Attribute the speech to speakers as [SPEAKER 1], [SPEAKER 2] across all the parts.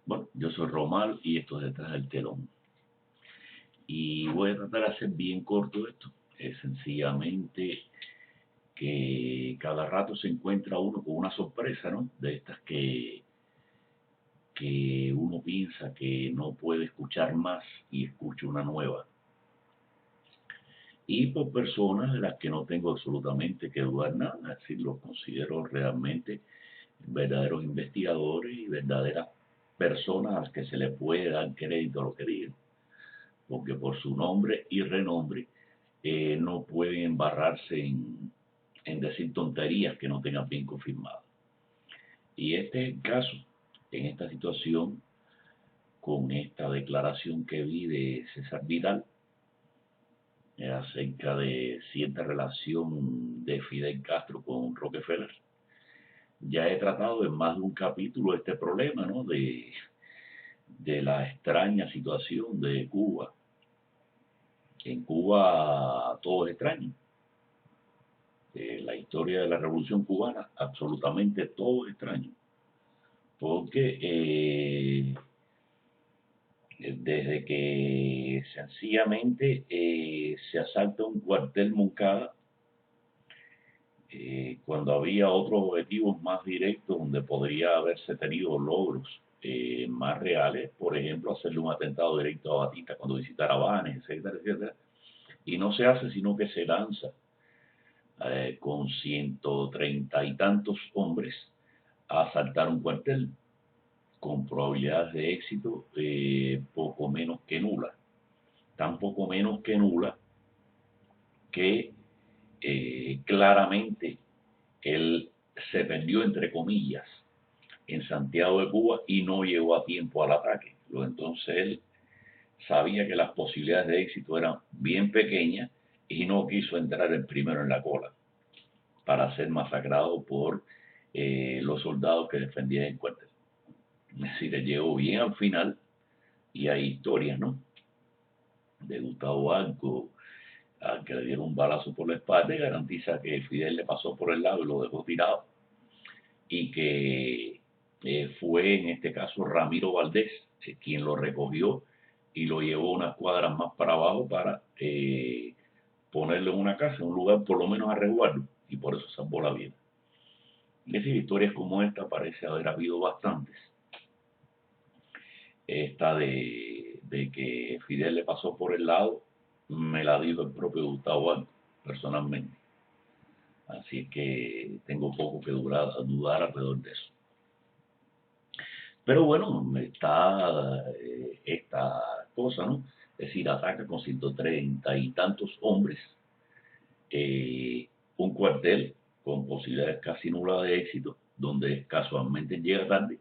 [SPEAKER 1] Bueno, yo soy Romal y esto es Detrás del Telón. Y voy a tratar de hacer bien corto esto. Es sencillamente que cada rato se encuentra uno con una sorpresa, ¿no? De estas que uno piensa que no puede escuchar más y escucha una nueva. Y por personas de las que no tengo absolutamente que dudar nada, es decir, los considero realmente verdaderos investigadores y verdaderas personas a las que se le puede dar crédito a lo que digan, porque por su nombre y renombre no pueden embarrarse en decir tonterías que no tengan bien confirmadas. Y este es el caso, en esta situación, con esta declaración que vi de César Vidal acerca de cierta relación de Fidel Castro con Rockefeller. Ya he tratado en más de un capítulo este problema, ¿no? De la extraña situación de Cuba. En Cuba todo es extraño. La historia de la Revolución Cubana, absolutamente todo es extraño. Porque desde que sencillamente se asalta un cuartel Moncada, cuando había otros objetivos más directos donde podría haberse tenido logros más reales, por ejemplo, hacerle un atentado directo a Batista cuando visitara Habanes, etcétera, etcétera, y no se hace sino que se lanza con 130 y tantos hombres a asaltar un cuartel con probabilidades de éxito poco menos que nula, tan poco menos que nula que claramente él se perdió entre comillas en Santiago de Cuba y no llegó a tiempo al ataque. Entonces él sabía que las posibilidades de éxito eran bien pequeñas y no quiso entrar el primero en la cola para ser masacrado por los soldados que defendían el cuartel. Es decir, le llegó bien al final y hay historias, ¿no? De Gustavo Alco, al que le dieron un balazo por la espalda y garantiza que Fidel le pasó por el lado y lo dejó tirado. Y que fue en este caso Ramiro Valdés quien lo recogió y lo llevó unas cuadras más para abajo para ponerlo en una casa, en un lugar por lo menos a resguardo, y por eso salvó la vida. Es decir, historias como esta parece haber habido bastantes. Esta de que Fidel le pasó por el lado, me la dijo el propio Gustavo Alco, personalmente. Así que tengo poco que dudar alrededor de eso. Pero bueno, está esta cosa, ¿no? Es decir, ataca con 130 y tantos hombres un cuartel con posibilidades casi nulas de éxito, donde casualmente llega tarde.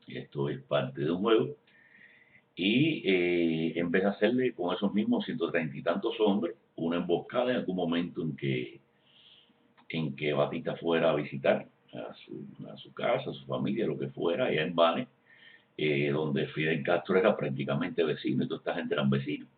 [SPEAKER 1] Esto es parte de un juego. Y empieza a hacerle con esos mismos 130 y tantos hombres una emboscada en algún momento en que Batista fuera a visitar a su casa, a su familia, lo que fuera, allá en Bane, donde Fidel Castro era prácticamente vecino y toda esta gente eran vecinos.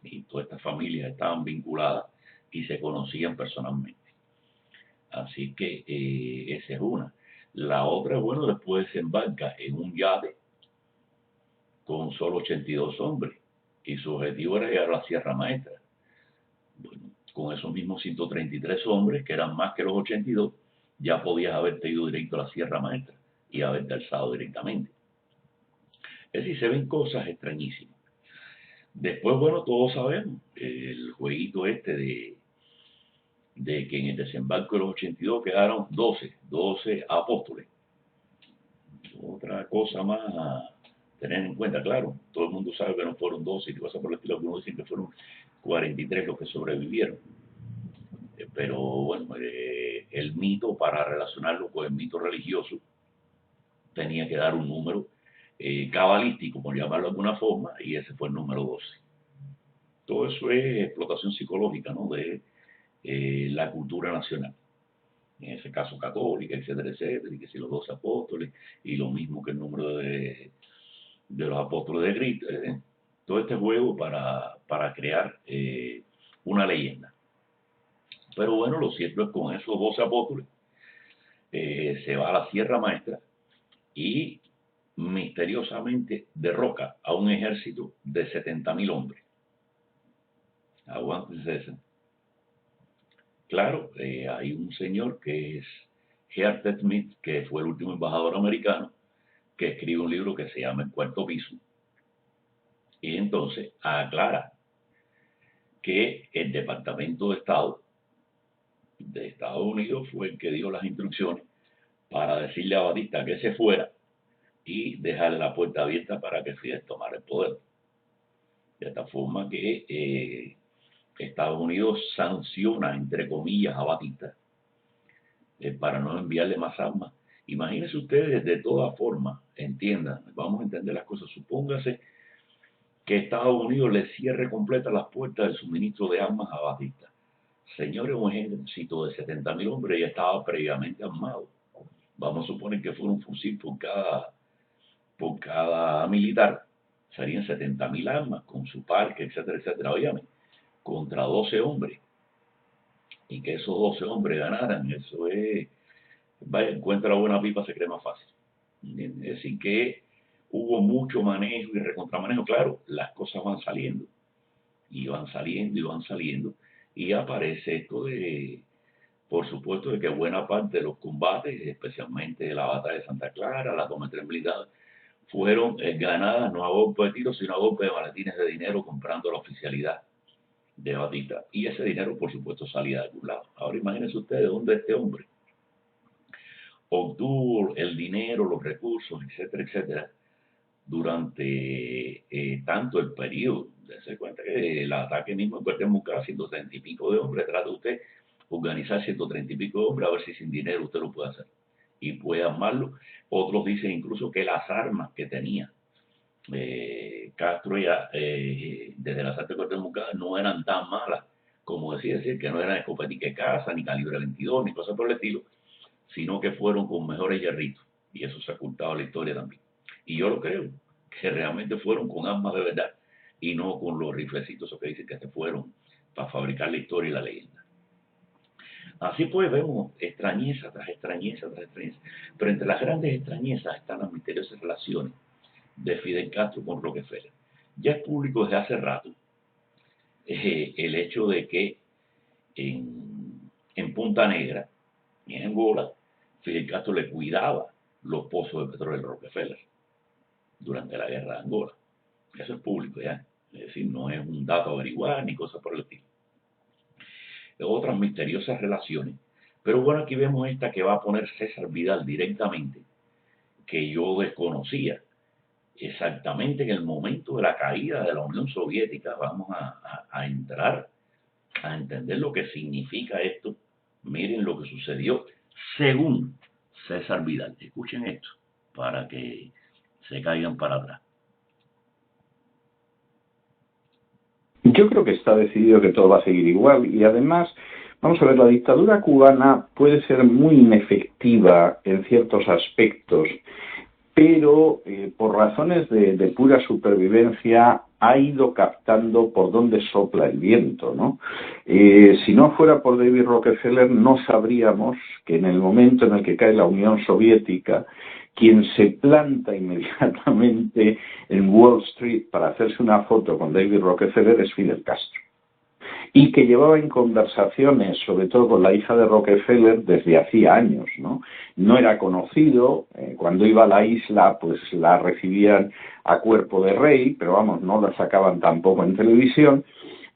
[SPEAKER 1] Y todas estas familias estaban vinculadas y se conocían personalmente. Así que esa es una. La otra, bueno, después se embarca en un yate con solo 82 hombres y su objetivo era llegar a la Sierra Maestra. Bueno, con esos mismos 133 hombres, que eran más que los 82, ya podías haberte ido directo a la Sierra Maestra y haberte alzado directamente. Es decir, se ven cosas extrañísimas. Después, bueno, todos sabemos el jueguito este de que en el desembarco de los 82 quedaron 12 apóstoles. Otra cosa más a tener en cuenta, claro, todo el mundo sabe que no fueron 12 y cosas por el estilo, algunos dicen que fueron 43 los que sobrevivieron. Pero bueno, el mito, para relacionarlo con el mito religioso, tenía que dar un número cabalístico, por llamarlo de alguna forma, y ese fue el número 12. Todo eso es explotación psicológica, ¿no? De la cultura nacional, en ese caso católica, etcétera, etcétera, y que si los 12 apóstoles, y lo mismo que el número de los apóstoles de Cristo, todo este juego para crear una leyenda. Pero bueno, lo cierto es que con esos 12 apóstoles se va a la Sierra Maestra y misteriosamente derroca a un ejército de 70.000 hombres. Aguántense eso. Claro, hay un señor que es Herbert Smith, que fue el último embajador americano, que escribe un libro que se llama El Cuarto Piso, y entonces aclara que el Departamento de Estado de Estados Unidos fue el que dio las instrucciones para decirle a Batista que se fuera y dejarle la puerta abierta para que Fidel tomara el poder. De esta forma que Estados Unidos sanciona, entre comillas, a Batista para no enviarle más armas. Imagínense ustedes, de todas formas, entiendan, vamos a entender las cosas. Supóngase que Estados Unidos le cierre completa las puertas del suministro de armas a Batista. Señores, un ejército de 70.000 hombres ya estaba previamente armado. Vamos a suponer que fuera un fusil por cada militar. Serían 70.000 armas con su parque, etcétera, etcétera. Óyame, contra 12 hombres. Y que esos 12 hombres ganaran, eso es... Vaya, encuentra buena pipa, se cree más fácil. Es decir, que hubo mucho manejo y recontramanejo. Claro, las cosas van saliendo. Y van saliendo y van saliendo. Y aparece esto de, por supuesto, de que buena parte de los combates, especialmente la batalla de Santa Clara, la toma de Tres Blindadas, fueron ganadas no a golpe de tiro, sino a golpe de maletines de dinero comprando la oficialidad de Batista. Y ese dinero, por supuesto, salía de algún lado. Ahora imagínense ustedes dónde este hombre obtuvo el dinero, los recursos, etcétera, etcétera, durante tanto el periodo. Se cuenta que el ataque mismo en Cuauhtémoc, 130 y pico de hombres, trata usted organizar 130 y pico de hombres a ver si sin dinero usted lo puede hacer y puede armarlo. Otros dicen incluso que las armas que tenía Castro ya desde el asalto de Cuauhtémoc no eran tan malas como decir que no eran escopetas de caza, ni calibre 22, ni cosas por el estilo, sino que fueron con mejores hierritos, y eso se ha ocultado la historia también. Y yo lo creo, que realmente fueron con armas de verdad, y no con los riflecitos que dicen que se fueron para fabricar la historia y la leyenda. Así pues vemos extrañeza tras extrañeza tras extrañeza, pero entre las grandes extrañezas están las misteriosas relaciones de Fidel Castro con Rockefeller. Ya es público desde hace rato el hecho de que en Punta Negra, en Angola, Fidel Castro le cuidaba los pozos de petróleo de Rockefeller durante la guerra de Angola. Eso es público ya, es decir, no es un dato a averiguar ni cosas por el estilo. Otras misteriosas relaciones, pero bueno, aquí vemos esta que va a poner César Vidal directamente, que yo desconocía. Exactamente en el momento de la caída de la Unión Soviética, vamos a entrar a entender lo que significa esto. Miren lo que sucedió según César Vidal. Escuchen esto para que se caigan para atrás.
[SPEAKER 2] Yo creo que está decidido que todo va a seguir igual y además, vamos a ver, la dictadura cubana puede ser muy inefectiva en ciertos aspectos, pero por razones de pura supervivencia ha ido captando por dónde sopla el viento, ¿no? Si no fuera por David Rockefeller, no sabríamos que en el momento en el que cae la Unión Soviética, quien se planta inmediatamente en Wall Street para hacerse una foto con David Rockefeller es Fidel Castro. Y que llevaba en conversaciones, sobre todo con la hija de Rockefeller, desde hacía años, ¿no? No era conocido, cuando iba a la isla, pues la recibían a cuerpo de rey, pero vamos, no la sacaban tampoco en televisión,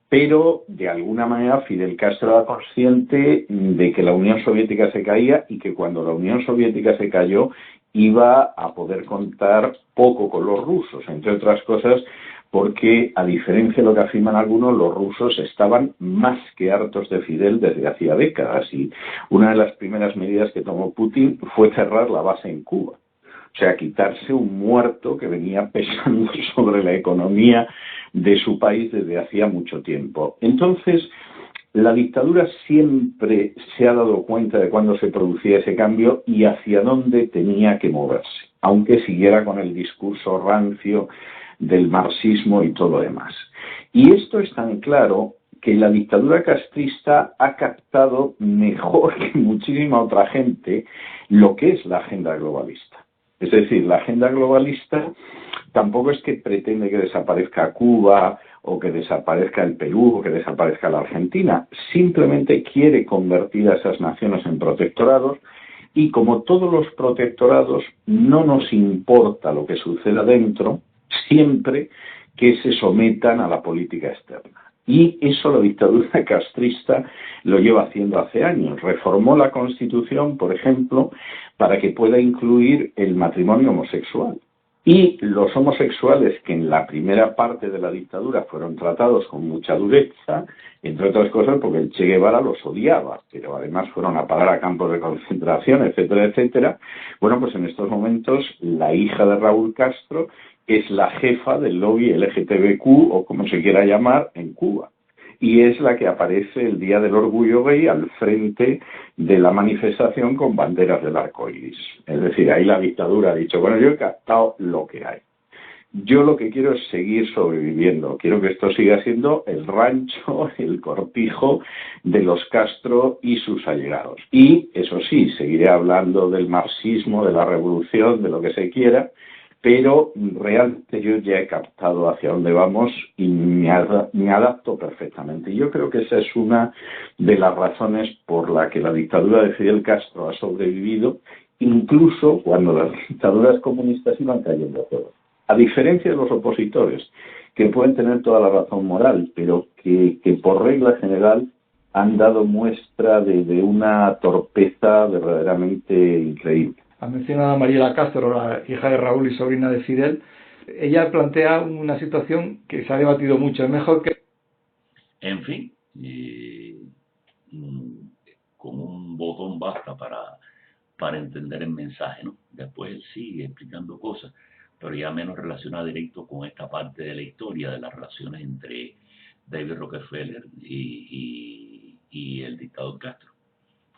[SPEAKER 2] pero de alguna manera Fidel Castro era consciente de que la Unión Soviética se caía y que cuando la Unión Soviética se cayó iba a poder contar poco con los rusos, entre otras cosas porque, a diferencia de lo que afirman algunos, los rusos estaban más que hartos de Fidel desde hacía décadas y una de las primeras medidas que tomó Putin fue cerrar la base en Cuba. O sea, quitarse un muerto que venía pesando sobre la economía de su país desde hacía mucho tiempo. Entonces, la dictadura siempre se ha dado cuenta de cuándo se producía ese cambio y hacia dónde tenía que moverse, aunque siguiera con el discurso rancio del marxismo y todo lo demás. Y esto es tan claro que la dictadura castrista ha captado mejor que muchísima otra gente lo que es la agenda globalista. Es decir, la agenda globalista tampoco es que pretende que desaparezca Cuba o que desaparezca el Perú o que desaparezca la Argentina. Simplemente quiere convertir a esas naciones en protectorados y, como todos los protectorados, no nos importa lo que suceda dentro siempre que se sometan a la política externa. Y eso la dictadura castrista lo lleva haciendo hace años. Reformó la Constitución, por ejemplo, para que pueda incluir el matrimonio homosexual. Y los homosexuales, que en la primera parte de la dictadura fueron tratados con mucha dureza, entre otras cosas porque el Che Guevara los odiaba, pero además fueron a parar a campos de concentración, etcétera, etcétera. Bueno, pues en estos momentos la hija de Raúl Castro es la jefa del lobby LGTBQ, o como se quiera llamar, en Cuba. Y es la que aparece el Día del Orgullo Gay al frente de la manifestación con banderas del arco iris. Es decir, ahí la dictadura ha dicho, bueno, yo he captado lo que hay. Yo lo que quiero es seguir sobreviviendo. Quiero que esto siga siendo el rancho, el cortijo de los Castro y sus allegados. Y, eso sí, seguiré hablando del marxismo, de la revolución, de lo que se quiera, pero realmente yo ya he captado hacia dónde vamos y me adapto perfectamente. Yo creo que esa es una de las razones por la que la dictadura de Fidel Castro ha sobrevivido, incluso cuando las dictaduras comunistas iban cayendo todas. A diferencia de los opositores, que pueden tener toda la razón moral, pero que por regla general han dado muestra de una torpeza verdaderamente increíble.
[SPEAKER 3] Ha mencionado a Mariela Castro, la hija de Raúl y sobrina de Fidel. Ella plantea una situación que se ha debatido mucho. Es mejor que...
[SPEAKER 1] En fin, con un botón basta para entender el mensaje, ¿no? Después él sigue explicando cosas, pero ya menos relacionada directo con esta parte de la historia de las relaciones entre David Rockefeller y el dictador Castro.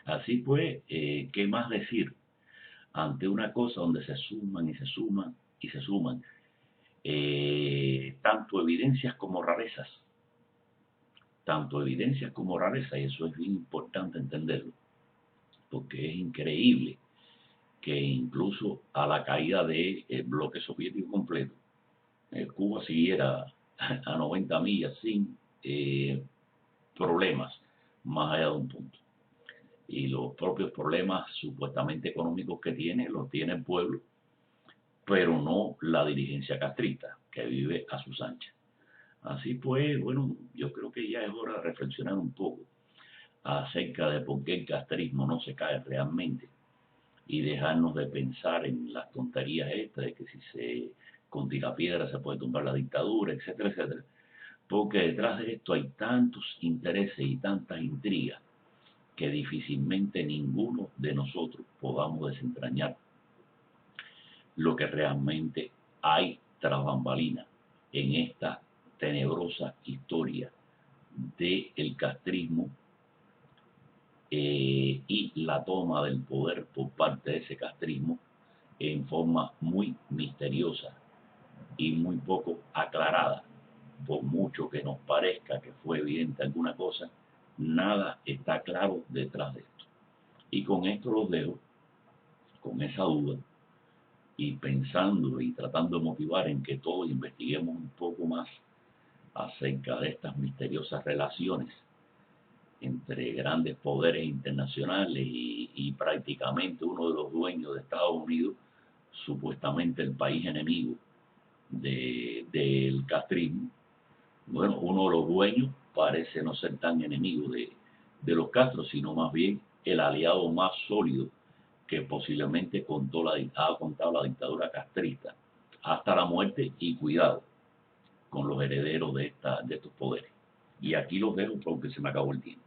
[SPEAKER 1] Así pues, ¿qué más decir ante una cosa donde se suman y se suman y se suman tanto evidencias como rarezas? Tanto evidencias como rarezas, y eso es bien importante entenderlo, porque es increíble que incluso a la caída del bloque soviético completo, Cuba siguiera a 90 millas sin problemas más allá de un punto. Y los propios problemas supuestamente económicos que tiene, los tiene el pueblo, pero no la dirigencia castrista, que vive a sus anchas. Así pues, bueno, yo creo que ya es hora de reflexionar un poco acerca de por qué el castrismo no se cae realmente y dejarnos de pensar en las tonterías estas de que si se con tirapiedra se puede tumbar la dictadura, etcétera, etcétera. Porque detrás de esto hay tantos intereses y tantas intrigas que difícilmente ninguno de nosotros podamos desentrañar lo que realmente hay tras bambalinas en esta tenebrosa historia del castrismo y la toma del poder por parte de ese castrismo en forma muy misteriosa y muy poco aclarada. Por mucho que nos parezca que fue evidente alguna cosa, nada está claro detrás de esto. Y con esto los dejo, con esa duda, y pensando y tratando de motivar en que todos investiguemos un poco más acerca de estas misteriosas relaciones entre grandes poderes internacionales y prácticamente uno de los dueños de Estados Unidos, supuestamente el país enemigo del castrismo. Bueno, uno de los dueños parece no ser tan enemigo de los Castro, sino más bien el aliado más sólido que posiblemente ha contado la dictadura castrista hasta la muerte, y cuidado con los herederos de estos poderes. Y aquí los dejo porque se me acabó el tiempo.